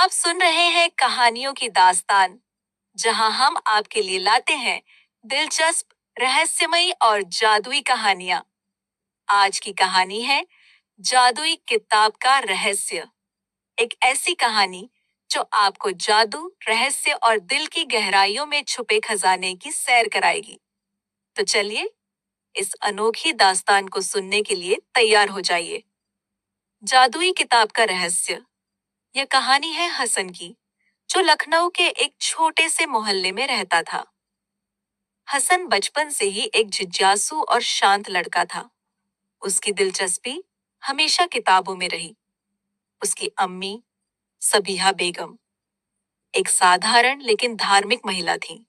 आप सुन रहे हैं कहानियों की दास्तान, जहां हम आपके लिए लाते हैं दिलचस्प, रहस्यमयी और जादुई कहानियां। आज की कहानी है जादुई किताब का रहस्य। एक ऐसी कहानी जो आपको जादू, रहस्य और दिल की गहराइयों में छुपे खजाने की सैर कराएगी। तो चलिए, इस अनोखी दास्तान को सुनने के लिए तैयार हो जाइए। जादुई किताब का रहस्य। यह कहानी है हसन की, जो लखनऊ के एक छोटे से मोहल्ले में रहता था। हसन बचपन से ही एक जिज्ञासु और शांत लड़का था। उसकी दिलचस्पी हमेशा किताबों में रही। उसकी अम्मी सबीहा बेगम एक साधारण लेकिन धार्मिक महिला थी।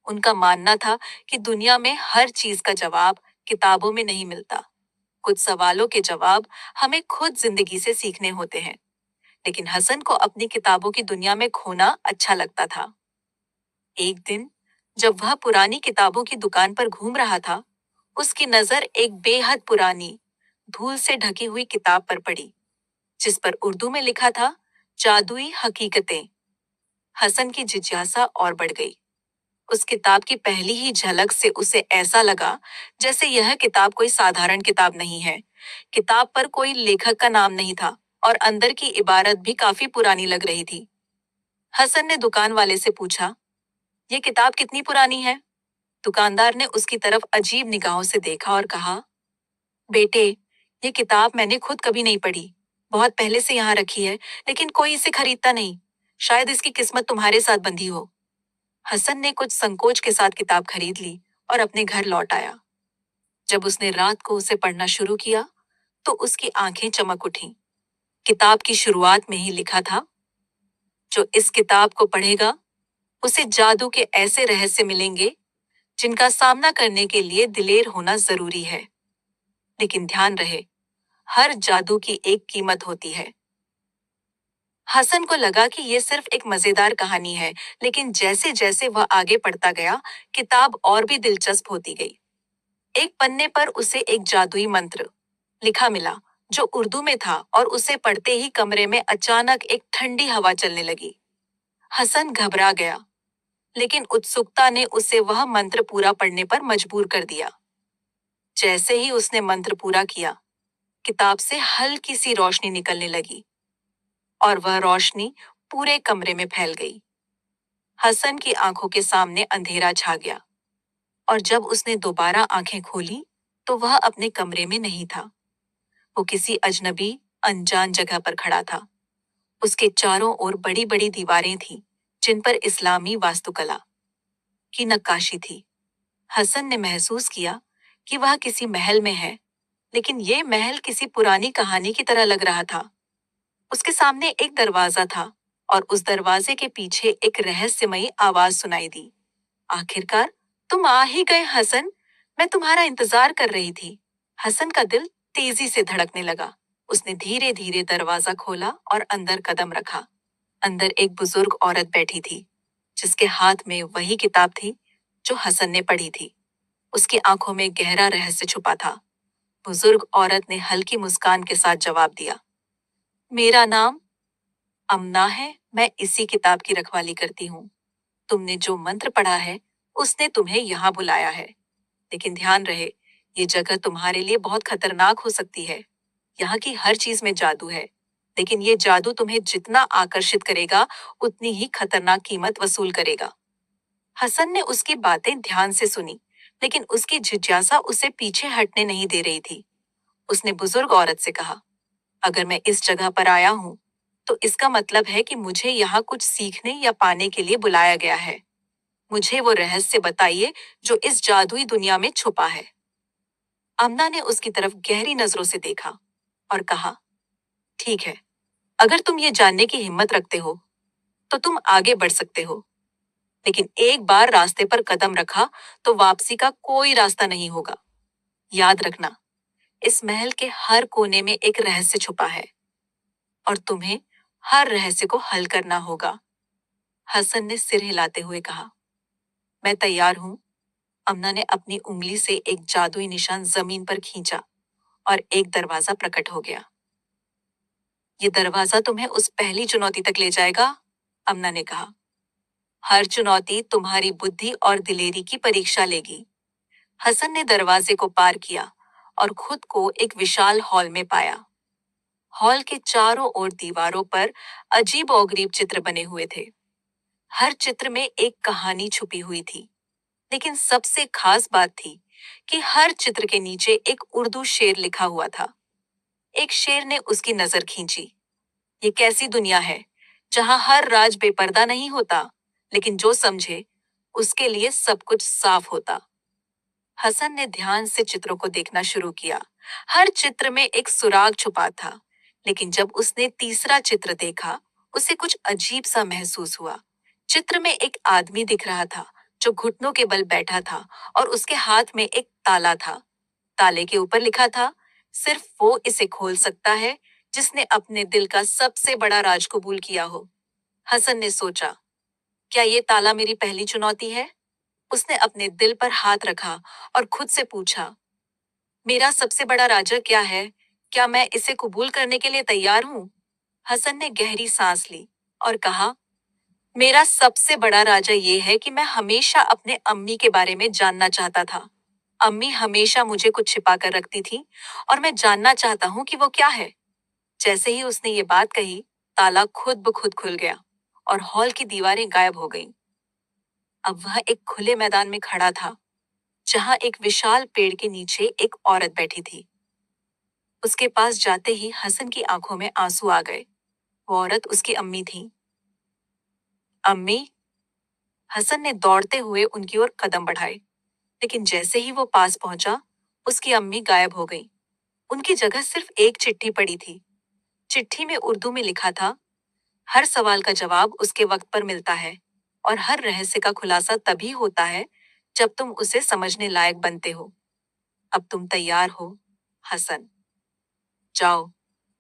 उनका मानना था कि दुनिया में हर चीज का जवाब किताबों में नहीं मिलता। कुछ सवालों के जवाब हमें खुद जिंदगी से सीखने होते हैं। लेकिन हसन को अपनी किताबों की दुनिया में खोना अच्छा लगता था। एक दिन जब वह पुरानी किताबों की दुकान पर घूम रहा था, उसकी नजर एक बेहद पुरानी, धूल से ढकी हुई किताब पर पड़ी, जिस पर उर्दू में लिखा था, जादुई हकीकतें। हसन की जिज्ञासा और बढ़ गई। उस किताब की पहली ही झलक से उसे ऐसा लगा जैसे यह किताब कोई साधारण किताब नहीं है। किताब पर कोई लेखक का नाम नहीं था और अंदर की इबारत भी काफी पुरानी लग रही थी। हसन ने दुकान वाले से पूछा, ये किताब कितनी पुरानी है? दुकानदार ने उसकी तरफ अजीब निगाहों से देखा और कहा, बेटे, ये किताब मैंने खुद कभी नहीं पढ़ी। बहुत पहले से यहाँ रखी है, लेकिन कोई इसे खरीदता नहीं। शायद इसकी किस्मत तुम्हारे साथ बंधी हो। हसन ने कुछ संकोच के साथ किताब खरीद ली और अपने घर लौट आया। जब उसने रात को उसे पढ़ना शुरू किया, तो उसकी आंखें चमक उठीं। किताब की शुरुआत में ही लिखा था, जो इस किताब को पढ़ेगा, उसे जादू के ऐसे रहस्य मिलेंगे जिनका सामना करने के लिए दिलेर होना जरूरी है। लेकिन ध्यान रहे, हर जादू की एक कीमत होती है। हसन को लगा कि यह सिर्फ एक मजेदार कहानी है, लेकिन जैसे जैसे वह आगे पढ़ता गया, किताब और भी दिलचस्प होती गई। एक पन्ने पर उसे एक जादुई मंत्र लिखा मिला, जो उर्दू में था, और उसे पढ़ते ही कमरे में अचानक एक ठंडी हवा चलने लगी। हसन घबरा गया, लेकिन उत्सुकता ने उसे वह मंत्र पूरा पढ़ने पर मजबूर कर दिया। जैसे ही उसने मंत्र पूरा किया, किताब से हल्की सी रोशनी निकलने लगी और वह रोशनी पूरे कमरे में फैल गई। हसन की आंखों के सामने अंधेरा छा गया और जब उसने दोबारा आंखें खोली, तो वह अपने कमरे में नहीं था। वो किसी अजनबी, अनजान जगह पर खड़ा था। उसके चारों ओर बड़ी बड़ी दीवारें थीं, जिन पर इस्लामी वास्तुकला की नक्काशी थी। हसन ने महसूस किया कि वह किसी महल में है, लेकिन ये महल किसी पुरानी कहानी की तरह लग रहा था। उसके सामने एक दरवाजा था और उस दरवाजे के पीछे एक रहस्यमयी आवाज सुनाई दी, आखिरकार तुम आ ही गए हसन, मैं तुम्हारा इंतजार कर रही थी। हसन का दिल तेजी से धड़कने लगा। उसने धीरे धीरे दरवाजा खोला और अंदर कदम रखा। अंदर एक बुजुर्ग औरत बैठी थी, जिसके हाथ में वही किताब थी जो हसन ने पढ़ी थी। उसकी आंखों में गहरा रहस्य छुपा था। बुजुर्ग औरत ने हल्की मुस्कान के साथ जवाब दिया, मेरा नाम अमना है, मैं इसी किताब की रखवाली करती हूँ। तुमने जो मंत्र पढ़ा है, उसने तुम्हें यहाँ बुलाया है। लेकिन ध्यान रहे, ये जगह तुम्हारे लिए बहुत खतरनाक हो सकती है। यहाँ की हर चीज में जादू है, लेकिन ये जादू तुम्हें जितना आकर्षित करेगा, उतनी ही खतरनाक कीमत वसूल करेगा। हसन ने उसकी बातें ध्यान से सुनी, लेकिन उसकी जिज्ञासा उसे पीछे हटने नहीं दे रही थी। उसने बुजुर्ग औरत से कहा, अगर मैं इस जगह पर आया हूँ, तो इसका मतलब है कि मुझे यहाँ कुछ सीखने या पाने के लिए बुलाया गया है। मुझे वो रहस्य बताइए जो इस जादुई दुनिया में छुपा है। अमना ने उसकी तरफ गहरी नजरों से देखा और कहा, ठीक है, अगर तुम ये जानने की हिम्मत रखते हो, तो तुम आगे बढ़ सकते हो। लेकिन एक बार रास्ते पर कदम रखा, तो वापसी का कोई रास्ता नहीं होगा। याद रखना, इस महल के हर कोने में एक रहस्य छुपा है और तुम्हें हर रहस्य को हल करना होगा। हसन ने सिर हिलाते हुए कहा, मैं तैयार हूं। अमना ने अपनी उंगली से एक जादुई निशान जमीन पर खींचा और एक दरवाजा प्रकट हो गया। ये दरवाजा तुम्हें उस पहली चुनौती तक ले जाएगा, अमना ने कहा। हर चुनौती तुम्हारी बुद्धि और दिलेरी की परीक्षा लेगी। हसन ने दरवाजे को पार किया और खुद को एक विशाल हॉल में पाया। हॉल के चारों ओर दीवारों पर अजीब और गरीब चित्र बने हुए थे। हर चित्र में एक कहानी छुपी हुई थी, लेकिन सबसे खास बात थी कि हर चित्र के नीचे एक उर्दू शेर लिखा हुआ था। एक शेर ने उसकी नजर खींची। ये कैसी दुनिया है जहां हर राज बेपर्दा नहीं होता, लेकिन जो समझे उसके लिए सब कुछ साफ होता। हसन ने ध्यान से चित्रों को देखना शुरू किया। हर चित्र में एक सुराग छुपा था, लेकिन जब उसने तीसरा चित्र देखा, उसे कुछ अजीब सा महसूस हुआ। चित्र में एक आदमी दिख रहा था जो घुटनों के बल बैठा था और उसके हाथ में एक ताला था। ताले के ऊपर लिखा था, सिर्फ वो इसे खोल सकता है जिसने अपने दिल का सबसे बड़ा राज कबूल किया हो। हसन ने सोचा, क्या ये ताला मेरी पहली चुनौती है? उसने अपने दिल पर हाथ रखा और खुद से पूछा, मेरा सबसे बड़ा राजा क्या है? क्या मैं इसे कबूल करने के लिए तैयार हूँ? हसन ने गहरी सांस ली और कहा, मेरा सबसे बड़ा राजा ये है कि मैं हमेशा अपने अम्मी के बारे में जानना चाहता था। अम्मी हमेशा मुझे कुछ छिपा कर रखती थी और मैं जानना चाहता हूँ कि वो क्या है। जैसे ही उसने ये बात कही, ताला खुद ब खुद खुल गया और हॉल की दीवारें गायब हो गईं। अब वह एक खुले मैदान में खड़ा था, जहां एक विशाल पेड़ के नीचे एक औरत बैठी थी। उसके पास जाते ही हसन की आंखों में आंसू आ गए। वो औरत उसकी अम्मी थी। अम्मी, हसन ने दौड़ते हुए उनकी ओर कदम बढ़ाए, लेकिन जैसे ही वो पास पहुंचा, उसकी अम्मी गायब हो गई। उनकी जगह सिर्फ एक चिट्ठी पड़ी थी। चिट्ठी में उर्दू में लिखा था, हर सवाल का जवाब उसके वक्त पर मिलता है और हर रहस्य का खुलासा तभी होता है जब तुम उसे समझने लायक बनते हो। अब तुम तैयार हो, हसन। जाओ,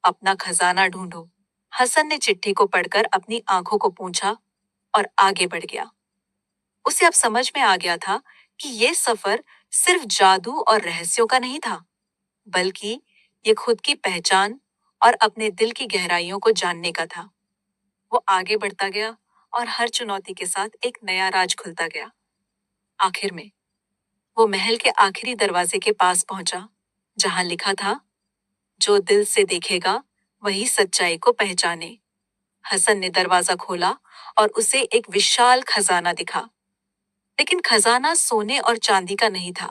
अपना खजाना ढूंढो। हसन ने चिट्ठी को पढ़कर अपनी आंखों को पोंछा और आगे बढ़ गया। उसे अब समझ में आ गया था कि ये सफर सिर्फ जादू और रहस्यों का नहीं था, बल्कि ये खुद की पहचान और अपने दिल की गहराइयों को जानने का था। वो आगे बढ़ता गया और हर चुनौती के साथ एक नया राज खुलता गया। आखिर में वो महल के आखिरी दरवाजे के पास पहुंचा, जहां लिखा था, जो दिल से देखेगा वही सच्चाई को पहचाने। हसन ने दरवाजा खोला और उसे एक विशाल खजाना दिखा, लेकिन खजाना सोने और चांदी का नहीं था,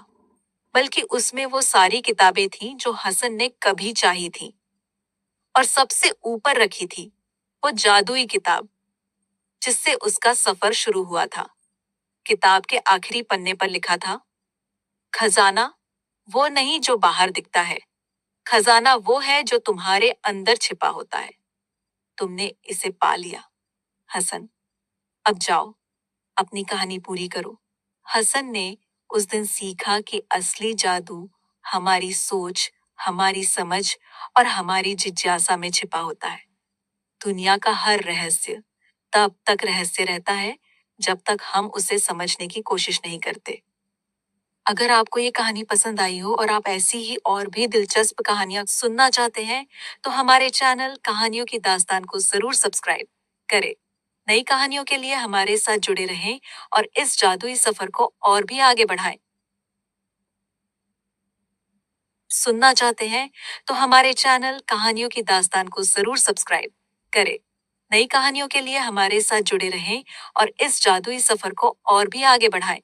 बल्कि उसमें वो सारी किताबें थीं जो हसन ने कभी चाही थी। और सबसे ऊपर रखी थी वो जादुई किताब जिससे उसका सफर शुरू हुआ था। किताब के आखिरी पन्ने पर लिखा था, खजाना वो नहीं जो बाहर दिखता है, खजाना वो है जो तुम्हारे अंदर छिपा होता है। तुमने इसे पा लिया, हसन। अब जाओ, अपनी कहानी पूरी करो। हसन ने उस दिन सीखा कि असली जादू हमारी सोच, हमारी समझ और हमारी जिज्ञासा में छिपा होता है। दुनिया का हर रहस्य तब तक रहस्य रहता है जब तक हम उसे समझने की कोशिश नहीं करते। अगर आपको ये कहानी पसंद आई हो और आप ऐसी ही और भी दिलचस्प कहानियां सुनना चाहते हैं, तो हमारे चैनल कहानियों की दास्तान को जरूर सब्सक्राइब करें। नई कहानियों के लिए हमारे साथ जुड़े रहें और इस जादुई सफर को और भी आगे बढ़ाएं। सुनना चाहते हैं तो हमारे चैनल कहानियों की दास्तान को जरूर सब्सक्राइब करें। नई कहानियों के लिए हमारे साथ जुड़े रहें और इस जादुई सफर को और भी आगे बढ़ाएं।